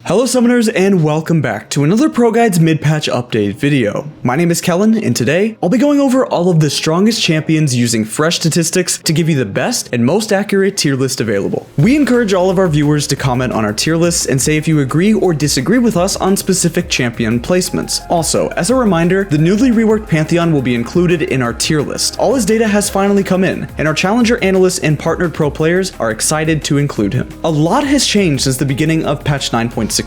Hello summoners and welcome back to another ProGuides mid-patch update video. My name is Kellen and today I'll be going over all of the strongest champions using fresh statistics to give you the best and most accurate tier list available. We encourage all of our viewers to comment on our tier lists and say if you agree or disagree with us on specific champion placements. Also, as a reminder, the newly reworked Pantheon will be included in our tier list. All his data has finally come in, and our challenger analysts and partnered pro players are excited to include him. A lot has changed since the beginning of patch 9.16,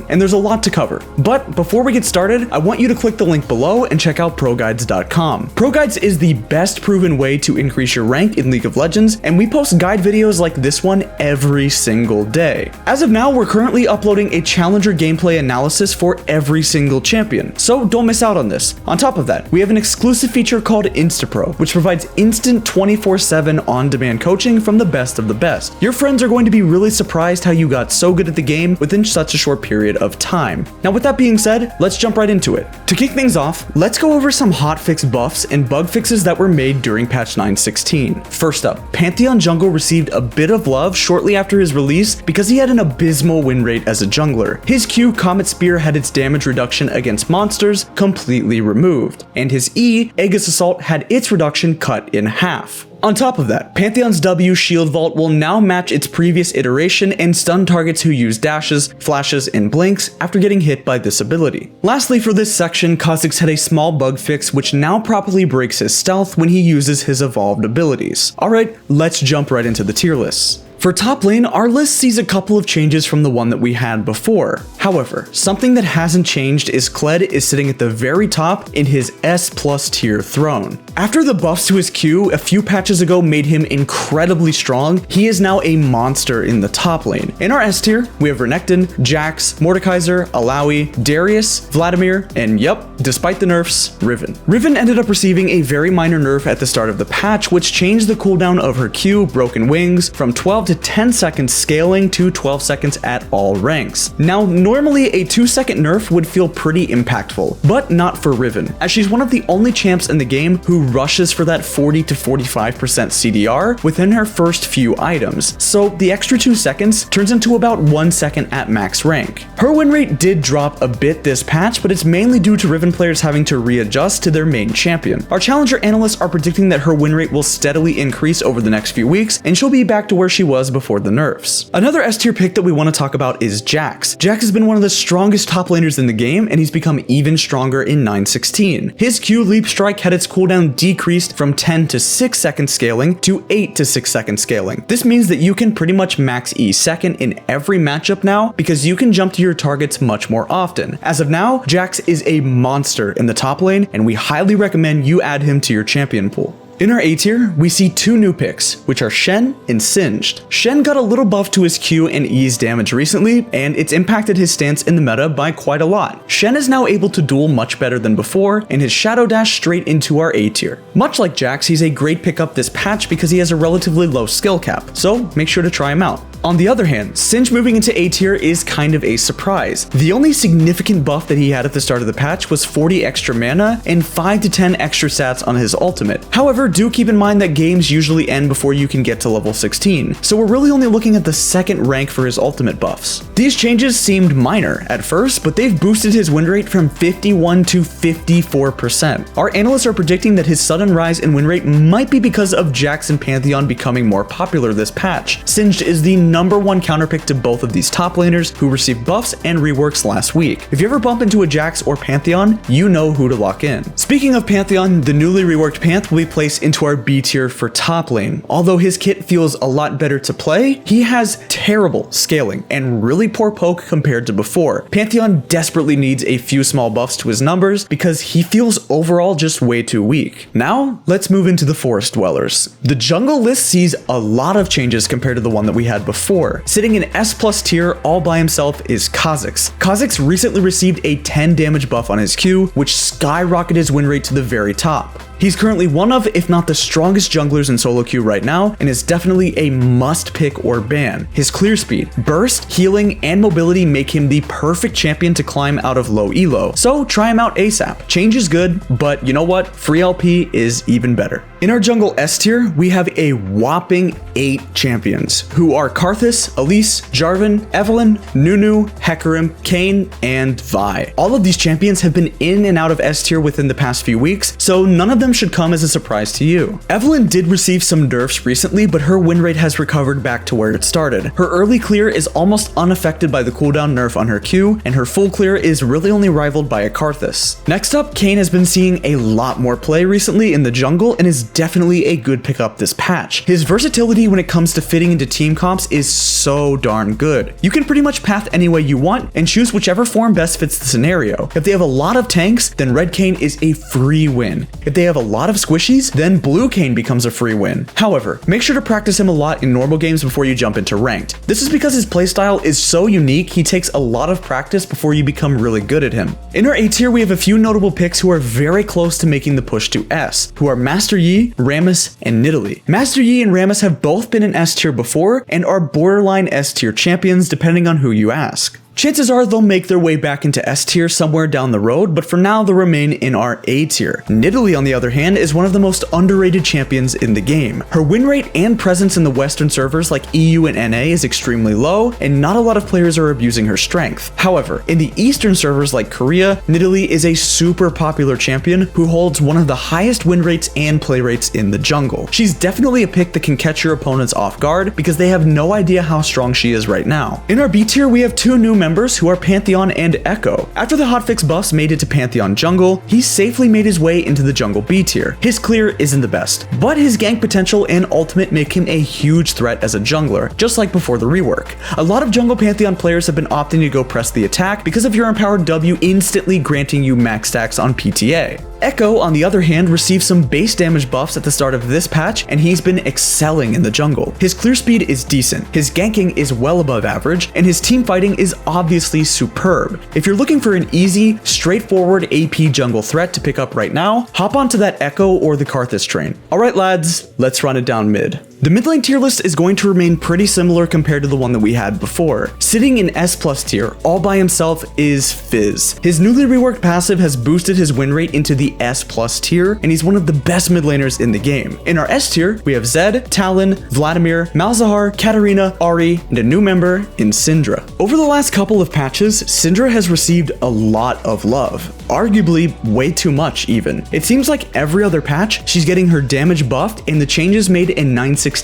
and there's a lot to cover. But before we get started, I want you to click the link below and check out ProGuides.com. ProGuides is the best proven way to increase your rank in League of Legends, and we post guide videos like this one every single day. As of now, we're currently uploading a challenger gameplay analysis for every single champion, so don't miss out on this. On top of that, we have an exclusive feature called InstaPro, which provides instant 24/7 on-demand coaching from the best of the best. Your friends are going to be really surprised how you got so good at the game within such a short period of time. Now with that being said, let's jump right into it. To kick things off, let's go over some hotfix buffs and bug fixes that were made during patch 9.16. First up, Pantheon Jungle received a bit of love shortly after his release because he had an abysmal win rate as a jungler. His Q, Comet Spear, had its damage reduction against monsters completely removed, and his E, Aegis Assault, had its reduction cut in half. On top of that, Pantheon's W, Shield Vault, will now match its previous iteration and stun targets who use dashes, flashes, and blinks after getting hit by this ability. Lastly, for this section, Kha'Zix had a small bug fix which now properly breaks his stealth when he uses his evolved abilities. Alright, let's jump right into the tier lists. For top lane, our list sees a couple of changes from the one that we had before. However, something that hasn't changed is Kled is sitting at the very top in his S+ tier throne. After the buffs to his Q a few patches ago made him incredibly strong, he is now a monster in the top lane. In our S tier, we have Renekton, Jax, Mordekaiser, Alawi, Darius, Vladimir, and yep, despite the nerfs, Riven. Riven ended up receiving a very minor nerf at the start of the patch, which changed the cooldown of her Q, Broken Wings, from 12 to 10 seconds scaling to 12 seconds at all ranks. Now, normally a 2-second nerf would feel pretty impactful, but not for Riven, as she's one of the only champs in the game who rushes for that 40 to 45% CDR within her first few items, so the extra 2 seconds turns into about 1 second at max rank. Her win rate did drop a bit this patch, but it's mainly due to Riven players having to readjust to their main champion. Our challenger analysts are predicting that her win rate will steadily increase over the next few weeks, and she'll be back to where she was before the nerfs. Another S tier pick that we want to talk about is Jax. Jax has been one of the strongest top laners in the game, and he's become even stronger in 9.16. His Q, Leap Strike, had its cooldown decreased from 10 to 6 second scaling to 8 to 6 second scaling. This means that you can pretty much max E second in every matchup now because you can jump to your targets much more often. As of now, Jax is a monster in the top lane, and we highly recommend you add him to your champion pool. In our A tier, we see two new picks, which are Shen and Singed. Shen got a little buff to his Q and E's damage recently, and it's impacted his stance in the meta by quite a lot. Shen is now able to duel much better than before, and his Shadow Dash straight into our A tier. Much like Jax, he's a great pickup this patch because he has a relatively low skill cap, so make sure to try him out. On the other hand, Singed moving into A tier is kind of a surprise. The only significant buff that he had at the start of the patch was 40 extra mana and 5 to 10 extra stats on his ultimate. However, do keep in mind that games usually end before you can get to level 16, so we're really only looking at the second rank for his ultimate buffs. These changes seemed minor at first, but they've boosted his win rate from 51 to 54%. Our analysts are predicting that his sudden rise in win rate might be because of Jax and Pantheon becoming more popular this patch. Singed is the #1 counterpick to both of these top laners who received buffs and reworks last week. If you ever bump into a Jax or Pantheon, you know who to lock in. Speaking of Pantheon, the newly reworked Panth will be placed into our B tier for top lane. Although his kit feels a lot better to play, he has terrible scaling and really poor poke compared to before. Pantheon desperately needs a few small buffs to his numbers because he feels overall just way too weak. Now, let's move into the Forest Dwellers. The jungle list sees a lot of changes compared to the one that we had before. Sitting in S+ tier all by himself is Kha'Zix. Kha'Zix recently received a 10 damage buff on his Q, which skyrocketed his win rate to the very top. He's currently one of, if not the strongest junglers in solo queue right now, and is definitely a must pick or ban. His clear speed, burst, healing, and mobility make him the perfect champion to climb out of low elo, so try him out ASAP. Change is good, but you know what? Free LP is even better. In our jungle S tier, we have a whopping 8 champions, who are Karthus, Elise, Jarvan, Evelynn, Nunu, Hecarim, Kayn, and Vi. All of these champions have been in and out of S tier within the past few weeks, so none of them should come as a surprise to you. Evelynn did receive some nerfs recently, but her win rate has recovered back to where it started. Her early clear is almost unaffected by the cooldown nerf on her Q, and her full clear is really only rivaled by a Karthus. Next up, Kayn has been seeing a lot more play recently in the jungle and is definitely a good pickup this patch. His versatility when it comes to fitting into team comps is so darn good. You can pretty much path any way you want and choose whichever form best fits the scenario. If they have a lot of tanks, then red Kayn is a free win. If they have a lot of squishies, then blue Kayn becomes a free win. However, make sure to practice him a lot in normal games before you jump into ranked. This is because his playstyle is so unique, he takes a lot of practice before you become really good at him. In our A tier, we have a few notable picks who are very close to making the push to S, who are Master Yi, Rammus, and Nidalee. Master Yi and Rammus have both been in S tier before and are borderline S tier champions depending on who you ask. Chances are they'll make their way back into S tier somewhere down the road, but for now they'll remain in our A tier. Nidalee, on the other hand, is one of the most underrated champions in the game. Her win rate and presence in the Western servers like EU and NA is extremely low, and not a lot of players are abusing her strength. However, in the Eastern servers like Korea, Nidalee is a super popular champion who holds one of the highest win rates and play rates in the jungle. She's definitely a pick that can catch your opponents off guard because they have no idea how strong she is right now. In our B tier, we have two new members who are Pantheon and Echo. After the hotfix buffs made it to Pantheon jungle, he safely made his way into the jungle B tier. His clear isn't the best, but his gank potential and ultimate make him a huge threat as a jungler, just like before the rework. A lot of jungle Pantheon players have been opting to go press the attack because of your empowered W instantly granting you max stacks on PTA. Echo, on the other hand, received some base damage buffs at the start of this patch, and he's been excelling in the jungle. His clear speed is decent, his ganking is well above average, and his team fighting is obviously superb. If you're looking for an easy, straightforward AP jungle threat to pick up right now, hop onto that Echo or the Karthus train. Alright lads, let's run it down mid. The mid lane tier list is going to remain pretty similar compared to the one that we had before. Sitting in S+ tier, all by himself, is Fizz. His newly reworked passive has boosted his win rate into the S+ tier, and he's one of the best mid laners in the game. In our S tier, we have Zed, Talon, Vladimir, Malzahar, Katarina, Ahri, and a new member in Syndra. Over the last couple of patches, Syndra has received a lot of love. Arguably way too much even. It seems like every other patch, she's getting her damage buffed, and the changes made in 9.16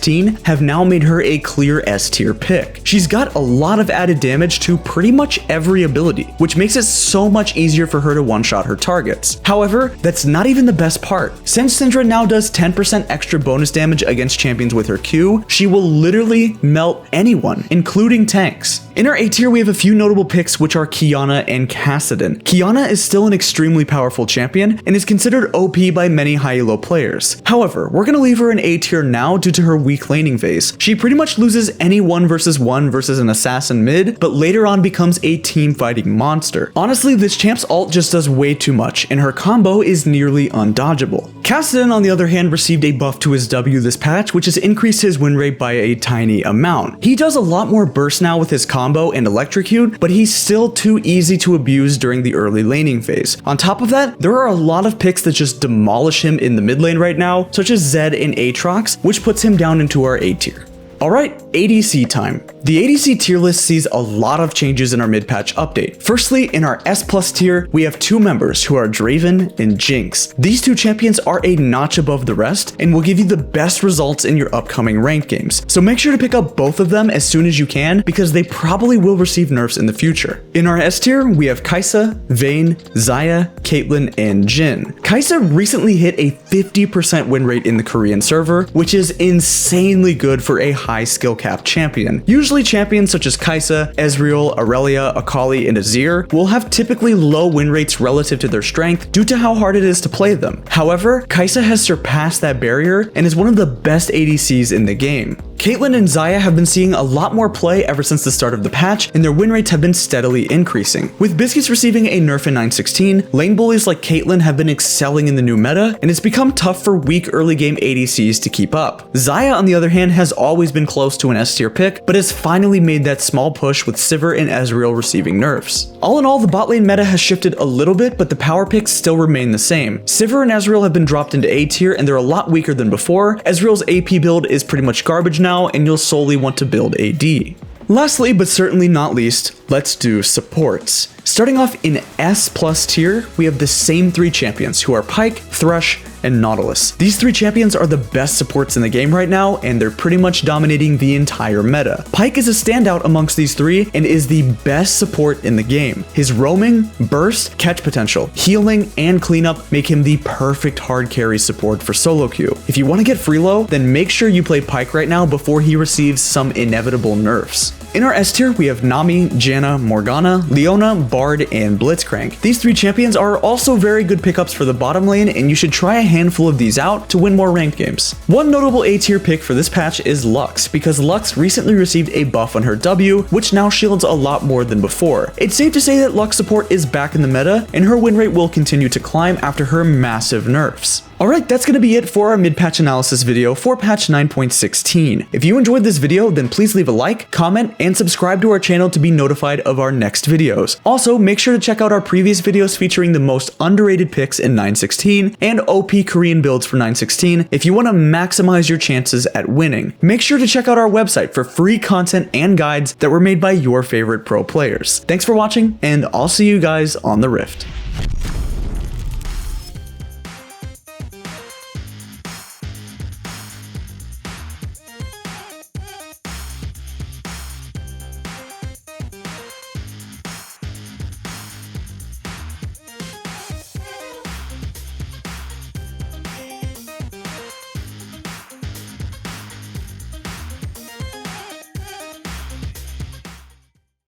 have now made her a clear S tier pick. She's got a lot of added damage to pretty much every ability, which makes it so much easier for her to one-shot her targets. However, that's not even the best part. Since Syndra now does 10% extra bonus damage against champions with her Q, she will literally melt anyone, including tanks. In our A tier, we have a few notable picks, which are Qiyana and Kassadin. Qiyana is still an extremely powerful champion and is considered OP by many high elo players. However, we're gonna leave her in A tier now due to her weak laning phase. She pretty much loses any 1v1 versus an assassin mid, but later on becomes a team fighting monster. Honestly, this champ's ult just does way too much, and her combo is nearly undodgeable. Kassadin, on the other hand, received a buff to his W this patch, which has increased his win rate by a tiny amount. He does a lot more burst now with his combo and electrocute, but he's still too easy to abuse during the early laning phase. On top of that, there are a lot of picks that just demolish him in the mid lane right now, such as Zed and Aatrox, which puts him down into our A tier. Alright, ADC time. The ADC tier list sees a lot of changes in our mid-patch update. Firstly, in our S+ tier, we have two members who are Draven and Jinx. These two champions are a notch above the rest and will give you the best results in your upcoming ranked games. So make sure to pick up both of them as soon as you can because they probably will receive nerfs in the future. In our S tier, we have Kai'Sa, Vayne, Xayah, Caitlyn, and Jhin. Kai'Sa recently hit a 50% win rate in the Korean server, which is insanely good for a high skill cap champion. Usually champions such as Kai'Sa, Ezreal, Aurelia, Akali, and Azir will have typically low win rates relative to their strength due to how hard it is to play them. However, Kai'Sa has surpassed that barrier and is one of the best ADCs in the game. Caitlyn and Xayah have been seeing a lot more play ever since the start of the patch, and their win rates have been steadily increasing. With Biscuits receiving a nerf in 9.16, lane bullies like Caitlyn have been excelling in the new meta, and it's become tough for weak early game ADCs to keep up. Xayah, on the other hand, has always been close to an S tier pick, but has finally made that small push with Sivir and Ezreal receiving nerfs. All in all, the bot lane meta has shifted a little bit, but the power picks still remain the same. Sivir and Ezreal have been dropped into A tier, and they're a lot weaker than before. Ezreal's AP build is pretty much garbage now, and you'll solely want to build AD. Lastly, but certainly not least, let's do supports. Starting off in S+ tier, we have the same 3 champions, who are Pyke, Thresh, and Nautilus. These 3 champions are the best supports in the game right now, and they're pretty much dominating the entire meta. Pyke is a standout amongst these 3 and is the best support in the game. His roaming, burst, catch potential, healing, and cleanup make him the perfect hard carry support for solo queue. If you want to get free low, then make sure you play Pyke right now before he receives some inevitable nerfs. In our S tier, we have Nami, Janna, Morgana, Leona, Bard, and Blitzcrank. These 3 champions are also very good pickups for the bottom lane, and you should try a handful of these out to win more ranked games. One notable A tier pick for this patch is Lux, because Lux recently received a buff on her W, which now shields a lot more than before. It's safe to say that Lux support is back in the meta, and her win rate will continue to climb after her massive nerfs. Alright, that's going to be it for our mid-patch analysis video for patch 9.16. If you enjoyed this video, then please leave a like, comment, and subscribe to our channel to be notified of our next videos. Also, make sure to check out our previous videos featuring the most underrated picks in 9.16 and OP Korean builds for 9.16 if you want to maximize your chances at winning. Make sure to check out our website for free content and guides that were made by your favorite pro players. Thanks for watching, and I'll see you guys on the Rift.